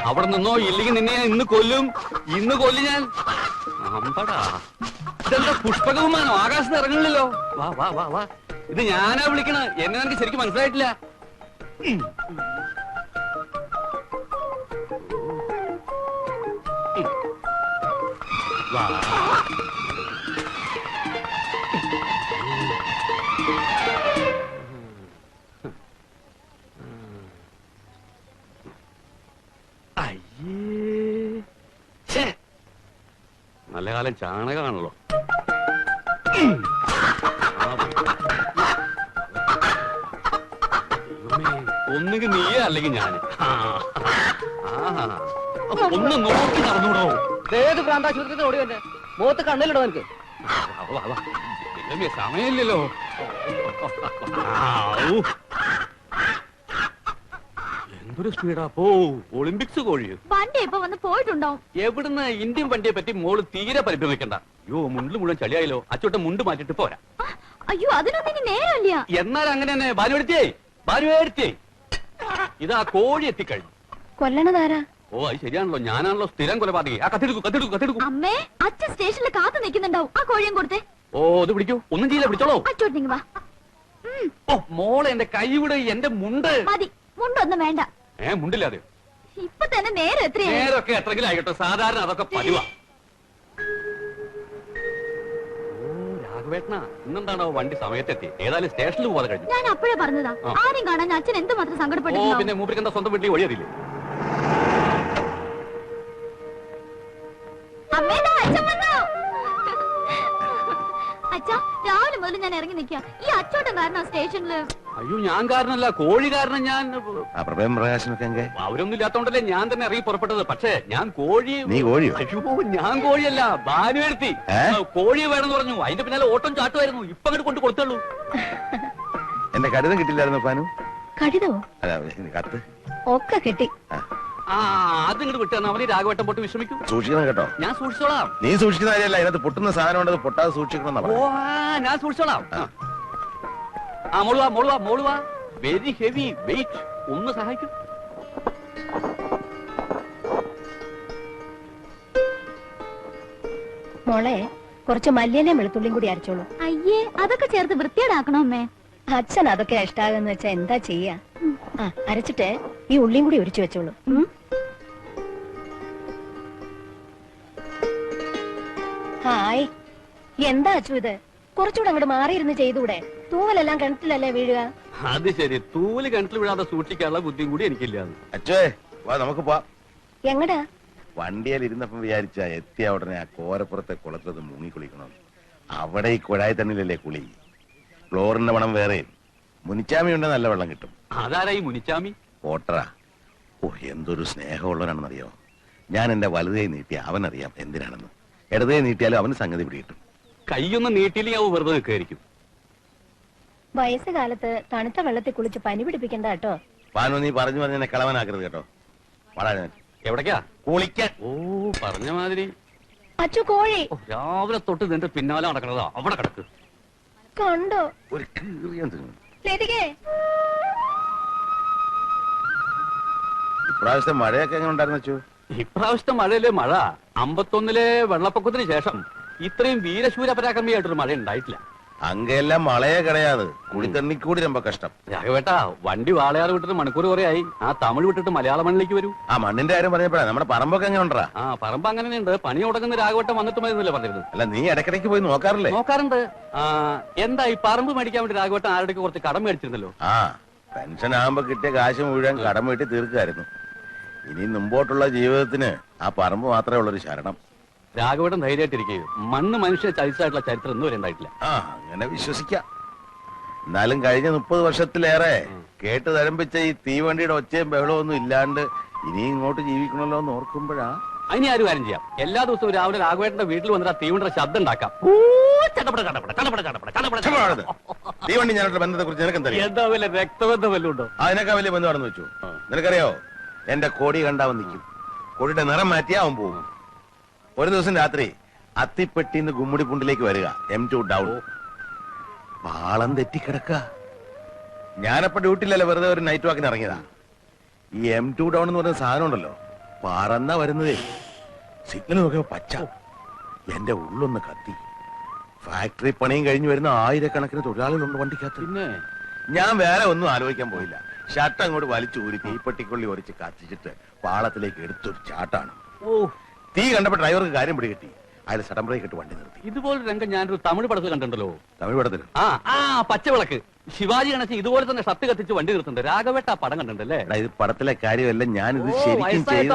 അവിടെ നിന്നോ, ഇല്ലെങ്കിൽ നിന്നെ ഞാൻ ഇന്ന് കൊല്ലും. ഇന്ന് കൊല്ലും ഞാൻ. അമ്പടാ, ഇതെന്താ പുഷ്പകവുമാനോ? ആകാശത്ത് ഇറങ്ങണില്ലല്ലോ. വാ വാ വാ വാ, ഇത് ഞാനാ വിളിക്കണ. എന്നെ എനിക്ക് ശരിക്കും മനസ്സിലായിട്ടില്ല. വാ. നല്ല കാലം ചാണകമാണല്ലോ. ഒന്നുകിൽ നീയേ അല്ലെങ്കിൽ ഞാന്. ഒന്ന് നോക്കി നടന്നൂടോ. ഏത് പ്രാന്താശുപത്രി ഓടി വന്നെ മുഖത്ത് കണ്ണിലിടോ എനിക്ക്. സമയമില്ലല്ലോ. എന്തൊരു സ്പീഡാ പോ. ഒളിമ്പിക്സ് കോഴിയോ? വണ്ടി ഇപ്പൊ വന്ന് പോയിട്ടുണ്ടാവും. എവിടുന്ന്? ഇന്ത്യൻ വണ്ടിയെ പറ്റി മോള് തീരെ പരിഭ്രമിക്കണ്ട. അയ്യോ, മുണ്ടിൽ മുഴുവൻ ചളിയായല്ലോ. അച്ചോട്ടെ മുണ്ട് മാറ്റിട്ട് പോരാ. അയ്യോ, അതിനൊന്നും ഇനി നേരമില്ല. എന്നാൽ അങ്ങനെ തന്നെ. ഭാനുവെടുത്തേ ഇതാ കോഴി എത്തിക്കഴിഞ്ഞു. കൊല്ലണതാരാ? ഓ, അത് ശരിയാണല്ലോ. ഞാനാണല്ലോ സ്ഥിരം കൊലപാതകി. ആ കത്തെടുക്കൂ. അമ്മേ, അച്ഛൻ സ്റ്റേഷനിൽ കാത്തു നിൽക്കുന്നുണ്ടാവും. ആ കോഴിയും കൊടുത്തേ. ഓ, ഇത് പിടിക്കൂ. ഒന്നും ചെയ്യില്ല, പിടിച്ചോളൂ. അച്ചോട്ടിങ് വാ. ഓ മോളെ, എന്റെ കൈ വിട്. എന്റെ മുണ്ട് മതി. മുണ്ടൊന്നും വേണ്ട. മുണ്ടില്ലാതെ ഇപ്പൊ തന്നെ നേരം എത്രയാ? നേരൊക്കെ എത്രയെങ്കിലും ആയിക്കോട്ടെ. സാധാരണ അതൊക്കെ പതിവാ. രാഘവേട്ടനാ, ഇന്നെന്താണോ വണ്ടി സമയത്തെത്തി? ഏതായാലും സ്റ്റേഷനിൽ പോകാതെ കഴിഞ്ഞു. ഞാൻ അപ്പോഴേ പറഞ്ഞതാ, ആരും കാണാൻ അച്ഛൻ എന്തുമാത്രം സങ്കടപ്പെട്ടു. ഓ, പിന്നെ മൂപ്പർക്ക് എന്താ സ്വന്തം വീട്ടിൽ വഴിയറിയില്ലേ? അച്ഛാ, രാവിലെ മുതൽ ഞാൻ ഇറങ്ങി നിൽക്കുക. ഈ അച്ചോട്ടം കാരണം സ്റ്റേഷനില്. അയ്യോ, ഞാൻ കാരണല്ല, കോഴി കാരണം. ഞാൻ അവരൊന്നും ഇല്ലാത്തോണ്ടല്ലേ ഞാൻ തന്നെ ഇറങ്ങി പുറപ്പെട്ടത്. പക്ഷേ ഞാൻ കോഴി. അയ്യോ, ഞാൻ കോഴിയല്ല, ഭാനുവെടുത്തി. കോഴി വേണമെന്ന് പറഞ്ഞു. അതിന്റെ പിന്നാലെ ഓട്ടം ചാട്ടുമായിരുന്നു. ഇപ്പൊ അങ്ങോട്ട് കൊണ്ട് കൊടുത്തുള്ളൂ. എന്റെ കടിതം കിട്ടില്ലായിരുന്നു പാനു? കടിതമോ? കത്ത് ഒക്കെ കിട്ടി. അത് ഇങ്ങോട്ട് വിട്ടാ അവന് രാഘവട്ടം പോട്ട് വിശ്രമിക്കൂ. സൂക്ഷിക്കണം കേട്ടോ. ഞാൻ സൂക്ഷിച്ചോളാം. നീ സൂക്ഷിക്കുന്ന കാര്യമല്ല, ഇതിനകത്ത് പൊട്ടുന്ന സാധനം ഉണ്ടത് പൊട്ടാതെ സൂക്ഷിക്കണം. ഓ, ഞാൻ സൂക്ഷിച്ചോളാം. മോളുവാ. Very heavy weight. ഒന്ന് സഹായിക്കും. മോളെ, കുറച്ച് മല്ലിയിലേയും വെളുത്തുള്ളിയും കൂടി അരച്ചോളൂ. അയ്യേ, അതൊക്കെ ചേർത്ത് വൃത്തിയേടാക്കണോ അമ്മേ? അച്ഛൻ അതൊക്കെ ഇഷ്ടാകുന്ന വെച്ചാ എന്താ ചെയ്യാ? അരച്ചിട്ട് ഈ ഉള്ളിയും കൂടി ഒരിച്ചു വെച്ചോളൂ. ഹായ്, എന്താ അച്ചു ഇത്? കുറച്ചുകൂടെ അങ്ങോട്ട് മാറിയിരുന്ന് ചെയ്തൂടെ? തൂവലെല്ലാം കിണറ്റിലല്ലേ വീഴുക? അത് ശരി, തൂവല് കിണറ്റിൽ വീഴാതെ സൂക്ഷിക്കാനുള്ള ബുദ്ധിയും കൂടി എനിക്കില്ല. അച്ഛേ വാ, നമുക്ക് പോവാം. എങ്ങടാ? വണ്ടിയിൽ ഇരുന്നപ്പം വിചാരിച്ച എത്തിയ ഉടനെ ആ കോരപ്പുറത്തെ കുളത്തിലത് മുങ്ങി കുളിക്കണം. അവിടെ ഈ കുഴായി തണ്ണിലല്ലേ കുളി. ഫ്ലോറിന്റെ മണം വേറെ. മുനിച്ചാമി ഉണ്ടെങ്കിൽ നല്ല വെള്ളം കിട്ടും. അതാരായി മുനിച്ചാമി? പോട്ടറാ. ഓ, എന്തൊരു സ്നേഹമുള്ളവനാണെന്നറിയോ. ഞാൻ എന്റെ വലുതേ നീട്ടിയ അവനറിയാം എന്തിനാണെന്ന്. ഇടതേ നീട്ടിയാലും അവന് സംഗതി പിടികിട്ടും. കൈയൊന്നും നീട്ടിയില്ലെങ്കിൽ അവ വെറുതെ നിൽക്കായിരിക്കും. വയസ്സുകാലത്ത് തണുത്ത വെള്ളത്തിൽ കുളിച്ച് പനി പിടിപ്പിക്കണ്ട കേട്ടോ. പാനു, നീ പറഞ്ഞു എന്നെ കളവനാക്കരുത് കേട്ടോ. വളരാൻ എവിടേക്കാ? കുളിക്കാൻ. ഓ, പറഞ്ഞ മാതിരി. അച്ചു, കോഴി രാവിലെ തൊട്ട് നിന്റെ പിന്നാലെ നടക്കണതാ. അവിടെ കിടക്ക്. കണ്ടോ? ഒരു കീറിയാൻ തിന്നു. ഇപ്രാവശ്യത്തെ മഴയൊക്കെ എങ്ങനെ ഉണ്ടായിരുന്നു അച്ചു? ഇപ്രാവശ്യത്തെ മഴയിലെ മഴ 51-ലെ വെള്ളപ്പൊക്കത്തിന് ശേഷം ഇത്രയും വീരശൂര പരാക്രമിയായിട്ടൊരു മഴ ഉണ്ടായിട്ടില്ല. അങ്ങെല്ലാം മഴയെ കിടയാത്. കുളിത്തണ്ണിക്കൂടി ரொம்ப കഷ്ടം. രാഘവേട്ടാ, വണ്ടി വാളയാറ് വിട്ടിട്ട് മണിക്കൂർ കുറെ ആയി. ആ തമിഴ് വിട്ടിട്ട് മലയാള മണ്ണിലേക്ക് വരൂ. ആ മണ്ണിന്റെ കാര്യം പറഞ്ഞപ്പോഴാ നമ്മുടെ പറമ്പൊക്കെ എങ്ങനെ ഉണ്ടാ? പറമ്പ് അങ്ങനെയുണ്ട്. പണി തുടങ്ങുന്ന രാഘവട്ടം വന്നിട്ട് മതിന്നല്ലേ പറഞ്ഞിരുന്നത്? അല്ല, നീ ഇടയ്ക്കിടയ്ക്ക് പോയി നോക്കാറില്ലേ? നോക്കാറുണ്ട്. എന്താ ഈ പറമ്പ് മേടിക്കാൻ വേണ്ടി രാഘവട്ടം ആരുടെ കുറച്ച് കടം മേടിച്ചിരുന്നല്ലോ? പെൻഷൻ ആകുമ്പോ കിട്ടിയ കാശ് മുഴുവൻ കടം വീട്ടി തീർക്കായിരുന്നു. ഇനി മുമ്പോട്ടുള്ള ജീവിതത്തിന് ആ പറമ്പ് മാത്രമേ ഉള്ളൊരു ശരണം. രാഘവട്ടം ധൈര്യമായിട്ടിരിക്കുകയും മണ്ണ് മനുഷ്യ ചരിച്ചായിട്ടുള്ള ചരിത്രം ഒന്നും വരെ ഉണ്ടായിട്ടില്ല. അങ്ങനെ വിശ്വസിക്കാം. എന്നാലും കഴിഞ്ഞ 30 വർഷത്തിലേറെ കേട്ട് തരംപിച്ച ഈ തീവണ്ടിയുടെ ഒച്ചയും ബഹളവും ഒന്നും ഇല്ലാണ്ട് ഇനി ഇങ്ങോട്ട് ജീവിക്കണല്ലോ എന്ന് ഓർക്കുമ്പോഴാ. അതിന് ആരും കാര്യം ചെയ്യാം. എല്ലാ ദിവസവും രാവിലെ രാഘവേട്ടന്റെ വീട്ടിൽ വന്നിട്ട് ആ തീവണ്ടിയുടെ ശബ്ദം ഉണ്ടാക്കാം. തീവണ്ടി ഞാനോട്ട് ബന്ധത്തെ കുറിച്ച് നിനക്ക് എന്താ വല്ല രക്തബന്ധം വല്ലതും ഉണ്ടോ? അതിനൊക്കെ വലിയ ബന്ധമാണെന്ന് വെച്ചു. നിനക്കറിയോ, എന്റെ കോടി കണ്ടാവൻ നിൽക്കും. കോടിയുടെ നിറം മാറ്റിയാ അവൻ പോകും. ഒരു ദിവസം രാത്രി അത്തിപ്പെട്ടിന്ന് ഗുമ്മുടിപ്പുണ്ടിലേക്ക് വരിക. M2 down. പാളം തെറ്റിക്കിടക്ക. ഞാനപ്പോ ഡ്യൂട്ടിയിലല്ലേ, വെറുതെ ഒരു നൈറ്റ് വാക്കിന് ഇറങ്ങിയതാ. ഈ M2 ഡൗൺ എന്ന് പറയുന്ന സാധനം ഉണ്ടല്ലോ, പറന്ന വരുന്നതേ. സിഗ്നൽ നോക്കിയ പച്ച. എന്റെ ഉള്ളൊന്ന് കത്തി. ഫാക്ടറി പണിയും കഴിഞ്ഞു വരുന്ന ആയിരക്കണക്കിന് തൊഴിലാളികളുണ്ട് വണ്ടിക്കകത്ത്. പിന്നെ ഞാൻ വേറെ ഒന്നും ആലോചിക്കാൻ പോയില്ല. ഷർട്ട് അങ്ങോട്ട് വലിച്ചു ഊരി തീപ്പെട്ടിക്കൊള്ളി ഒരച്ച് കത്തിച്ചിട്ട് പാളത്തിലേക്ക് എടുത്തൊരു ചാട്ടാണ്. തീ കണ്ടപ്പോ ഡ്രൈവർക്ക് കാര്യം പിടികിട്ടി. അയാൾ സഡൻ ബ്രേക്ക് ഇട്ട് വണ്ടി നിർത്തി. ഇതുപോലെ രംഗം ഞാനൊരു തമിഴ് പടത്തിൽ കണ്ടിട്ടുണ്ടല്ലോ. തമിഴ് പടത്തിൽ പച്ചവിളക്ക് ശിവാജി ഗണേശൻ ഇതുപോലെ തന്നെ ഷർട്ട് കത്തിച്ച് വണ്ടി നിർത്തുന്നുണ്ട്. രാഘവേട്ട പടം കണ്ടിട്ടുണ്ടല്ലേ? ഇത് പടത്തിലെ കാര്യമല്ല, ഞാനിത് ശരിക്കും ചെയ്ത.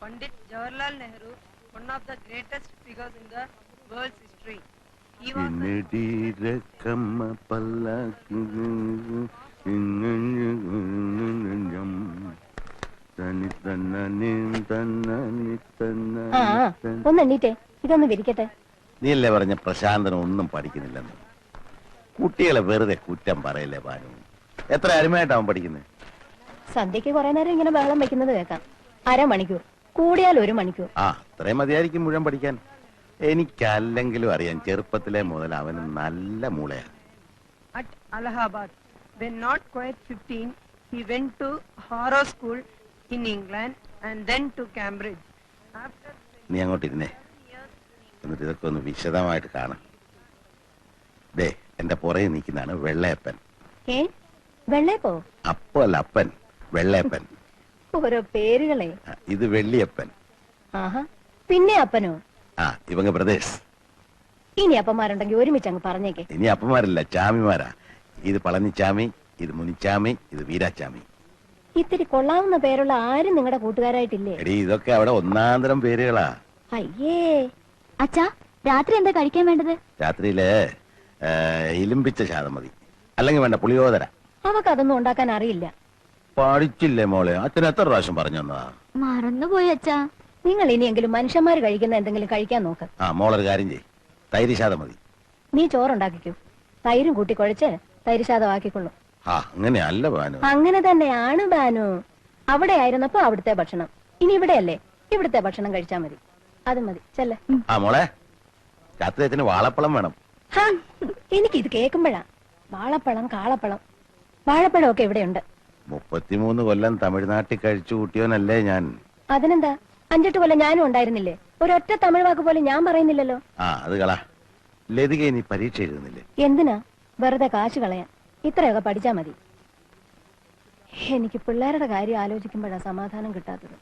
Pandit Jawaharlal Nehru, one of the greatest figures in the world's history. He was ഒന്ന് എണ്ണീറ്റേ, ഇതൊന്ന് വിരിക്കട്ടെ. നീയല്ലേ പറഞ്ഞ പ്രശാന്തനം ഒന്നും പഠിക്കുന്നില്ലെന്ന്. കുട്ടികളെ വെറുതെ കുറ്റം പറയല്ലേ ഭാനു. എത്ര അരുമയായിട്ടാവും പഠിക്കുന്നത്? സന്ധ്യക്ക് കുറെ നേരം ഇങ്ങനെ ബഹളം വെക്കുന്നത് കേൾക്കാം. അരമണിക്കൂർ, കൂടിയാൽ 1 മണിക്കൂർ. അത്രയും മതിയായിരിക്കും മുഴുവൻ പഠിക്കാൻ. എനിക്കല്ലെങ്കിലും അറിയാം, ചെറുപ്പത്തിലെ മുതൽ അവന് നല്ല മൂളയാണ്. at Allahabad. When not quite 15, he went to Harrow School in England and then to Cambridge. After നീ അങ്ങോട്ട് ഇരുന്നേ, എന്നിട്ട് ഇതൊക്കെ ഒന്ന് വിശദമായിട്ട് കാണാം. ദേ, എന്റെ പുറകെ നിൽക്കുന്നതാണ് വെള്ളയപ്പൻ. വെള്ളയപ്പോ? അപ്പോ അല്ല, അപ്പൻ. വെള്ളയപ്പൻ. ഓരോ പേരുകളെ. ഇത് വെള്ളിയപ്പൻ. ആഹാ, പിന്നെ അപ്പനോ? ഇവங்க ബ്രദേഴ്സ്. ഇനി അപ്പന്മാരുണ്ടെങ്കിൽ ഒരുമിച്ച് അങ്ങ് പറഞ്ഞേക്കെ. ഇനി അപ്പന്മാരല്ല, ചാമിമാരാ. ഇത് പളനിച്ചാമി, ഇത് മുനിച്ചാമി, ഇത് വീരാച്ചാമി. ഇത്തിരി കൊള്ളാവുന്ന പേരുള്ള ആരും നിങ്ങളുടെ കൂട്ടുകാരായിട്ടില്ലേ? എടീ, ഇതൊക്കെ അവിടെ ഒന്നാന്തരം പേരുകളാ. അയ്യേ. അച്ഛാ, രാത്രി എന്താ കഴിക്കാൻ വേണ്ടത്? രാത്രിയില് ഇലിമ്പിച്ച ശാതം മതി, അല്ലെങ്കിൽ വേണ്ട പുളിയോദര. അവക്ക് അതൊന്നും ഉണ്ടാക്കാൻ അറിയില്ല. പഠിച്ചില്ലേ മോളെ? അച്ഛൻ എത്ര പ്രാവശ്യം പറഞ്ഞു തന്നാ? മറന്നുപോയി അച്ഛാ. നിങ്ങൾ ഇനിയെങ്കിലും മനുഷ്യന്മാര് കഴിക്കുന്ന എന്തെങ്കിലും കഴിക്കാൻ നോക്ക്. മോളൊരു കാര്യം ചെയ്, തൈര് ശാതം മതി. നീ ചോറുണ്ടാക്കിക്കൂ, തൈരും കൂട്ടി കുഴച്ച് തൈര് ശാതം ആക്കിക്കൊള്ളു. അങ്ങനെയല്ല ബാനു. അങ്ങനെ തന്നെയാണ് ബാനു. അവിടെ ആയിരുന്നപ്പോ അവിടുത്തെ ഭക്ഷണം, ഇനി ഇവിടെയല്ലേ, ഇവിടുത്തെ ഭക്ഷണം കഴിച്ചാ മതി. അത് മതി, ചെല്ലേ. മോളെ, രാത്രി അച്ഛന് വാഴപ്പഴം വേണം. എനിക്കിത് കേൾക്കുമ്പോഴാ വാഴപ്പഴം, കാളപ്പഴം, വാഴപ്പഴം ഒക്കെ ഇവിടെയുണ്ട്. 33 കൊല്ലം തമിഴ്നാട്ടിൽ കഴിച്ചു കൂട്ടിയോനല്ലേ ഞാൻ. അതിനെന്താ, 5-8 കൊല്ലം ഞാനും ഉണ്ടായിരുന്നില്ലേ? ഒരൊറ്റ തമിഴ് വാക്ക് പോലും ഞാൻ പറയുന്നില്ലല്ലോ. അത് കളാ. ലതിക ഇനി പരീക്ഷ എഴുതുന്നില്ലേ? എന്തിനാ വെറുതെ കാശ് കളയാൻ? ഇത്രയൊക്കെ പഠിച്ചാ മതി. എനിക്ക് പിള്ളേരുടെ കാര്യം ആലോചിക്കുമ്പോഴാ സമാധാനം കിട്ടാത്തത്.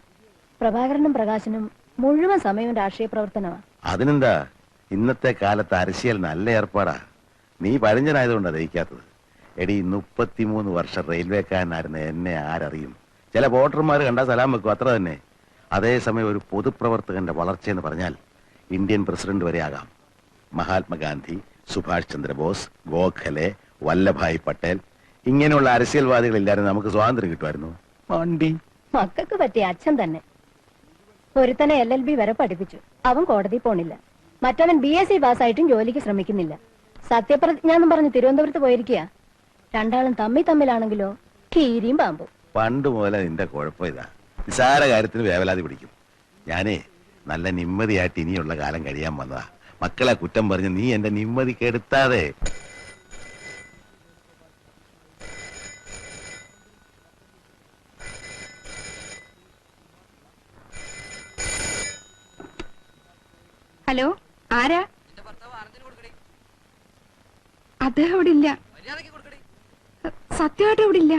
പ്രഭാകരനും പ്രകാശനും മുഴുവൻ സമയവും രാഷ്ട്രീയ പ്രവർത്തനമാ. അതിനെന്താ, ഇന്നത്തെ കാലത്ത് അരശിയൽ നല്ല ഏർപ്പാടാ. നീ പഴഞ്ചനായതുകൊണ്ടാ ദഹിക്കാത്തത്. എടി, 33 വർഷം റെയിൽവേക്കാരനായിരുന്ന എന്നെ ആരറിയും? ചില വോട്ടർമാർ കണ്ടാ സലാം വെക്കും, അത്ര തന്നെ. അതേസമയം ഒരു പൊതുപ്രവർത്തകന്റെ വളർച്ചയെന്ന് പറഞ്ഞാൽ ഇന്ത്യൻ പ്രസിഡന്റ് വരെ ആകാം. മഹാത്മാഗാന്ധി, സുഭാഷ് ചന്ദ്രബോസ്, ഗോഖലെ, വല്ലഭായ് പട്ടേൽ, ഇങ്ങനെയുള്ള അരസ്യൽവാദികളില്ലായിരുന്നു നമുക്ക് സ്വാതന്ത്ര്യം കിട്ടുമായിരുന്നു. മക്കൾക്ക് പറ്റിയ അച്ഛൻ തന്നെ. ഒരുത്തനെ LLB വരെ പഠിപ്പിച്ചു, അവൻ കോടതി പോണില്ല. മറ്റവൻ BSc പാസ്സായിട്ടും ജോലിക്ക് ശ്രമിക്കുന്നില്ല. സത്യപ്രതിജ്ഞാന്നും പറഞ്ഞ് തിരുവനന്തപുരത്ത് പോയിരിക്കുക. രണ്ടാളും തമ്മിലാണെങ്കിലോ കീരിയും പാമ്പും. പണ്ട് മുതലേ നിന്റെ കുഴപ്പം ഇതാ, നിസാര കാര്യത്തിന് വേവലാതി പിടിക്കും. ഞാനേ നല്ല നിമ്മതിയായിട്ട് ഇനിയുള്ള കാലം കഴിയാൻ വന്നതാ. മക്കളെ കുറ്റം പറഞ്ഞ് നീ എന്റെ നിമ്മതി കെടുത്താതെ. ഹലോ, ആരാ? അദ്ദേഹം ഇവിടെ ഇല്ല. സത്യമായിട്ട് ഇവിടെ ഇല്ല.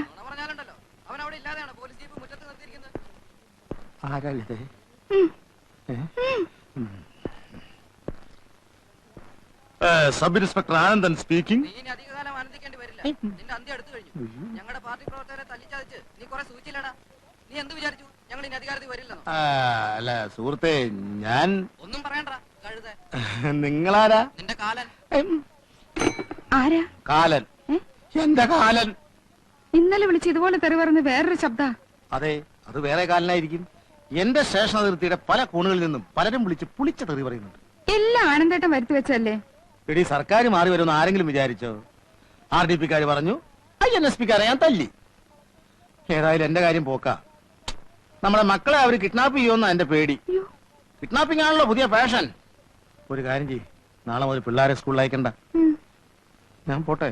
Sub inspector Anandan speaking. അധികകാലം ആനന്ദിക്കേണ്ടി വരില്ല. നിന്റെ അന്ത്യം അടുത്തു കഴിഞ്ഞു. ഞങ്ങളുടെ പാർട്ടി പ്രവർത്തകരെ തല്ലിച്ചതച്ച് നീ കുറെ സൂചിച്ചില്ലടാ. നീ എന്ത് വിചാരിച്ചു ഞങ്ങൾ ഇനി അധികാരത്തിൽ വരില്ലെന്നോ? അല്ല സുഹൃത്തെ, ഞാൻ ഒന്നും പറയണ്ട. കഴുത. നിങ്ങളാരാ? നിന്റെ കാലൻ. ആരാ? കാലൻ. എന്റെ കാലൻ. ഇന്നലെ വിളിച്ച് ഇതുപോലെ തെറി പറഞ്ഞ് വേറൊരു ശബ്ദ. അതെ, അത് വേറെ കാലനായിരിക്കും. എന്റെ സ്റ്റേഷൻ അതിർത്തിയുടെ പല കോണുകളിൽ നിന്നും പലരും വിളിച്ച് പുളിച്ച തെറി പറയുന്നുണ്ട്. എല്ലാം ആനന്ദേട്ടം വരുത്തി വെച്ചല്ലേ? എടി, സർക്കാർ മാറി വരുമെന്ന് ആരെങ്കിലും വിചാരിച്ചോ? RDPക്കാര് പറഞ്ഞു, INSPക്കാരെ ഞാൻ തല്ലി. ഏതായാലും എന്റെ കാര്യം പോക്കാ. നമ്മളെ മക്കളെ അവര് കിഡ്നാപ്പ് ചെയ്യുമെന്നാ എന്റെ പേടി. കിഡ്നാപ്പിംഗ് ആണല്ലോ പുതിയ ഫാഷൻ. ഒരു കാര്യം ചെയ്യ്, നാളെ മുതൽ പിള്ളേരെ സ്കൂളിൽ അയക്കണ്ട. ഞാൻ പോട്ടെ.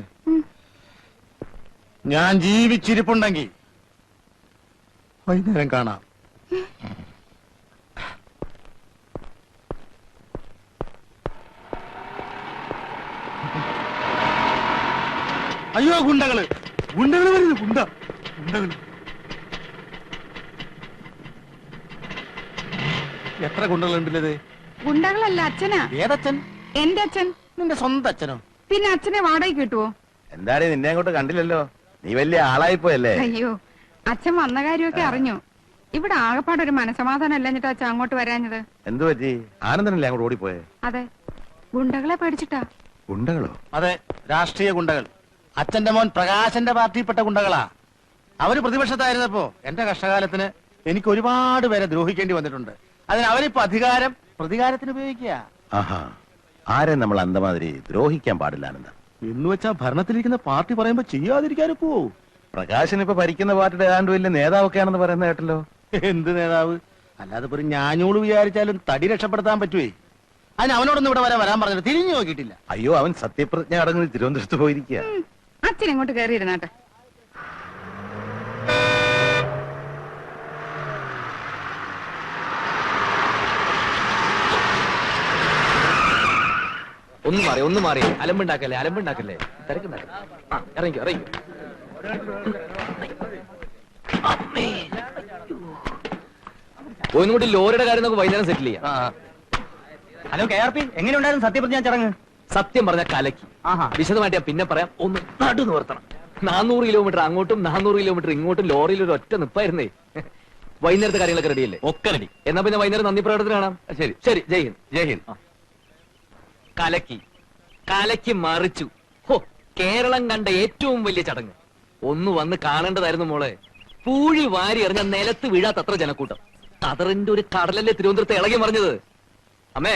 ഞാൻ ജീവിച്ചിരിപ്പുണ്ടെങ്കിൽ വൈകുന്നേരം കാണാം. അയ്യോ, ഗുണ്ടകള് ഗുണ്ടകള് വരുന്നു. ഗുണ്ടകള് എത്ര ഗുണ്ടകളുണ്ടല്ലേ? ഗുണ്ടകളല്ല, അച്ഛനാ. ഏതച്ഛൻ? എന്റെ അച്ഛൻ. നിന്റെ സ്വന്തം അച്ഛനോ? പിന്നെ അച്ഛനെ വാടകയ്ക്ക് കിട്ടുവോ? എന്താടേ നിന്നെ അങ്ങോട്ട് കണ്ടില്ലല്ലോ, നീ വലിയ ആളായിപ്പോയല്ലേ? അയ്യോ, അച്ഛൻ വന്ന കാര്യമൊക്കെ അറിഞ്ഞു. ഇവിടെ ആകപ്പാടൊരു മനസമാധാനം അല്ലഞ്ഞിട്ടാ അച്ഛൻ അങ്ങോട്ട് വരാഞ്ഞത്. എന്തു പറ്റി? ആനന്ദനല്ലേ അങ്ങോട്ട് ഓടിപ്പോയെ? അതെ, ഗുണ്ടകളെ പേടിച്ചിട്ടാ. ഗുണ്ടകളോ? അതെ, രാഷ്ട്രീയ ഗുണ്ടകൾ. അച്ഛന്റെ മോൻ പ്രകാശന്റെ പാർട്ടിയിൽപ്പെട്ട ഗുണ്ടകളാ. അവര് പ്രതിപക്ഷത്തായിരുന്നപ്പോ എന്റെ കഷ്ടകാലത്തിന് എനിക്ക് ഒരുപാട് പേരെ ദ്രോഹിക്കേണ്ടി വന്നിട്ടുണ്ട്. അതിന് അവരിപ്പോ അധികാരം പ്രതികാരത്തിന് ഉപയോഗിക്കുക. ആഹാ, ആരെ നമ്മൾ അന്തമാതിരി ദ്രോഹിക്കാൻ പാടില്ല ആനന്ദ. എന്ന് വെച്ചാ ഭരണത്തിലിരിക്കുന്ന പാർട്ടി പറയുമ്പോ ചെയ്യാതിരിക്കാനും പോവോ? പ്രകാശൻ ഇപ്പൊ ഭരിക്കുന്ന പാർട്ടിയുടെ ഏതാണ്ട് വലിയ നേതാവൊക്കെ ആണെന്ന് പറയുന്ന കേട്ടല്ലോ. എന്ത് നേതാവ്? അല്ലാതെ ഒരു ഞാഞ്ഞൂള് വിചാരിച്ചാലും തടി രക്ഷപ്പെടുത്താൻ പറ്റുവേ. അതിന് അവനോടൊന്നും ഇവിടെ വരാൻ പറഞ്ഞിട്ട് തിരിഞ്ഞു നോക്കിയിട്ടില്ല. അയ്യോ, അവൻ സത്യപ്രതിജ്ഞ അടങ്ങി തിരുവനന്തപുരത്ത് പോയിരിക്കുക. അച്ഛൻ ഇങ്ങോട്ട് കയറിയിരുന്നാട്ടെ. ഒന്ന് മാറി അലമ്പുണ്ടാക്കല്ലേ തിരക്കുണ്ടാക്കല്ലേ. ഇറങ്ങിക്കോ. ഒന്നും കൂടി ലോറിയുടെ കാര്യം നമുക്ക് വൈകുന്നേരം സെറ്റിൽ ചെയ്യാം. ഹലോ KRP, എങ്ങനെയുണ്ടായിരുന്നു സത്യപ്രതിജ്ഞ ചടങ്ങ്? സത്യം പറഞ്ഞ കലക്കി. വിശദമായിട്ട് ഞാൻ പിന്നെ പറയാം. ഒന്ന് നടു നിവർത്തണം. 400 കിലോമീറ്റർ അങ്ങോട്ടും 400 കിലോമീറ്റർ ഇങ്ങോട്ടും ലോറിയിൽ ഒരു ഒറ്റ നിപ്പായിരുന്നേ. വൈകുന്നേരത്തെ കാര്യങ്ങളൊക്കെ റെഡിയല്ലേ? ഒക്കെ റെഡി. എന്നാ പിന്നെ വൈകുന്നേരം നന്ദി പ്രകടനത്തിന് കാണാം. ശരി, ജയ് ഹിന്ദ്. ജയ് ഹിന്ദ്. കലക്കി മറിച്ചു. ഹോ, കേരളം കണ്ട ഏറ്റവും വലിയ ചടങ്ങ്. ഒന്ന് വന്ന് കാണേണ്ടതായിരുന്നു മോളെ. പൂഴി വാരി എറിഞ്ഞ നിലത്ത് വീഴാത്തത്ര ജനക്കൂട്ടം. കതറിന്റെ ഒരു കടലല്ലേ തിരുവനന്തപുരത്ത് ഇളകി മറിഞ്ഞത്. അമ്മേ,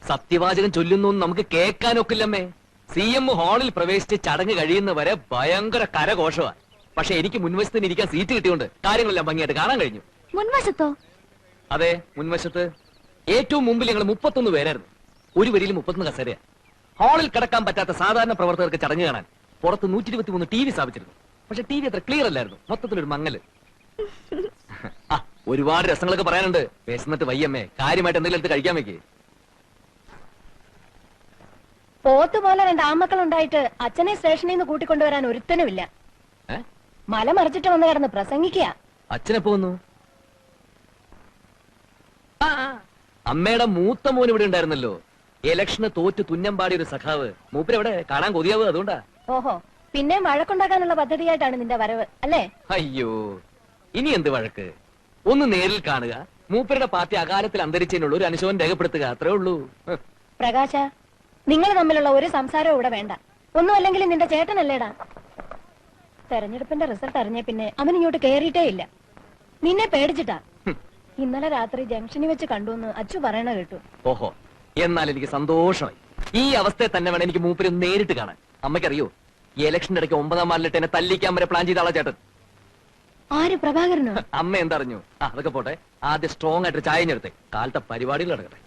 സത്യവാചകം ചൊല്ലുന്നു നമുക്ക് കേൾക്കാനൊക്കില്ലമ്മേ. CM ഹാളിൽ പ്രവേശിച്ച് ചടങ്ങ് കഴിയുന്നവരെ ഭയങ്കര കരഘോഷമാണ്. പക്ഷെ എനിക്ക് മുൻവശത്തിന് ഇരിക്കാൻ സീറ്റ് കിട്ടിയോണ്ട് കാര്യങ്ങളെല്ലാം ഭംഗിയായിട്ട് കാണാൻ കഴിഞ്ഞു. മുൻവശത്തോ? അതെ, മുൻവശത്ത്. ഏറ്റവും മുമ്പിൽ ഞങ്ങൾ 31 പേരായിരുന്നു. ഒരു വരിയിൽ 31 കസേരയാ. ഹാളിൽ കിടക്കാൻ പറ്റാത്ത സാധാരണ പ്രവർത്തകർക്ക് ചടങ്ങ് കാണാൻ പുറത്ത് 123 TV സ്ഥാപിച്ചിരുന്നു. പക്ഷെ TV അത്ര ക്ലിയർ അല്ലായിരുന്നു. മൊത്തത്തിലൊരു മങ്ങല്. ഒരുപാട് രസങ്ങളൊക്കെ പറയാനുണ്ട്. വിശന്നിട്ട് വയ്യമ്മേ, കാര്യമായിട്ട് എന്തെങ്കിലും എടുത്ത് കഴിക്കാൻ വെക്കേ. പോത്ത് പോലെ 2 ആമക്കൾ ഉണ്ടായിട്ട് അച്ഛനെ സ്റ്റേഷനിൽ നിന്ന് കൂട്ടിക്കൊണ്ടുവരാൻ ഒരുത്തനുമില്ല. മല മറിച്ചിട്ട് വന്ന് കിടന്ന് പ്രസംഗിക്കുക. അച്ഛനെപ്പോ വന്നു? അമ്മയുടെ മൂത്ത മോൻ ഇവിടെ ഉണ്ടായിരുന്നല്ലോ. ഇലക്ഷന് തോറ്റ് തുന്നമ്പാടിയ ഒരു സഖാവ്. മൂപ്പരെവിടെ? കാണാൻ കൊതിയാവ്. അതുകൊണ്ടാ. ഓഹോ, പിന്നെ വഴക്കുണ്ടാക്കാനുള്ള പദ്ധതിയായിട്ടാണ് നിന്റെ വരവ് അല്ലേ? അയ്യോ, ഇനി എന്ത് വഴക്ക്? ഒന്ന് നേരിൽ കാണുക, മൂപ്പരുടെ പാർട്ടി അകാലത്തിൽ അന്തരിച്ചതിനുള്ള ഒരു അനുശോചനം രേഖപ്പെടുത്തുക, അത്രേ ഉള്ളൂ. പ്രകാശ, നിങ്ങൾ തമ്മിലുള്ള ഒരു സംസാരവും ഇവിടെ വേണ്ട. ഒന്നും അല്ലെങ്കിൽ നിന്റെ ചേട്ടനല്ലേടാ. തെരഞ്ഞെടുപ്പിന്റെ റിസൾട്ട് അറിഞ്ഞ പിന്നെ അവൻ ഇങ്ങോട്ട് കേറിയിട്ടേ ഇല്ല. നിന്നെ പേടിച്ചിട്ടാ. ഇന്നലെ രാത്രി ജംഗ്ഷനിൽ വെച്ച് കണ്ടുവന്ന് അച്ചു പറയണ കേട്ടു. ഓഹോ, എന്നാൽ എനിക്ക് സന്തോഷമായി. ഈ അവസ്ഥയെ തന്നെ വേണം എനിക്ക് മൂപ്പരെ നേരിട്ട് കാണാൻ. അമ്മയ്ക്കറിയോ, ഈ ഇലക്ഷന്റെ ഇടയ്ക്ക് 9-ാം വാർഡിലിട്ട് എന്നെ തല്ലിക്കാൻ വരെ പ്ലാൻ ചെയ്ത ആളാ ചേട്ടൻ. ആര്? പ്രഭാകരനോ? അമ്മ എന്തറിഞ്ഞു? അതൊക്കെ പോട്ടെ, ആദ്യം സ്ട്രോങ് ആയിട്ട് ചായ ഞെടുത്തേ. കാലത്തെ പരിപാടികൾ നടക്കട്ടെ.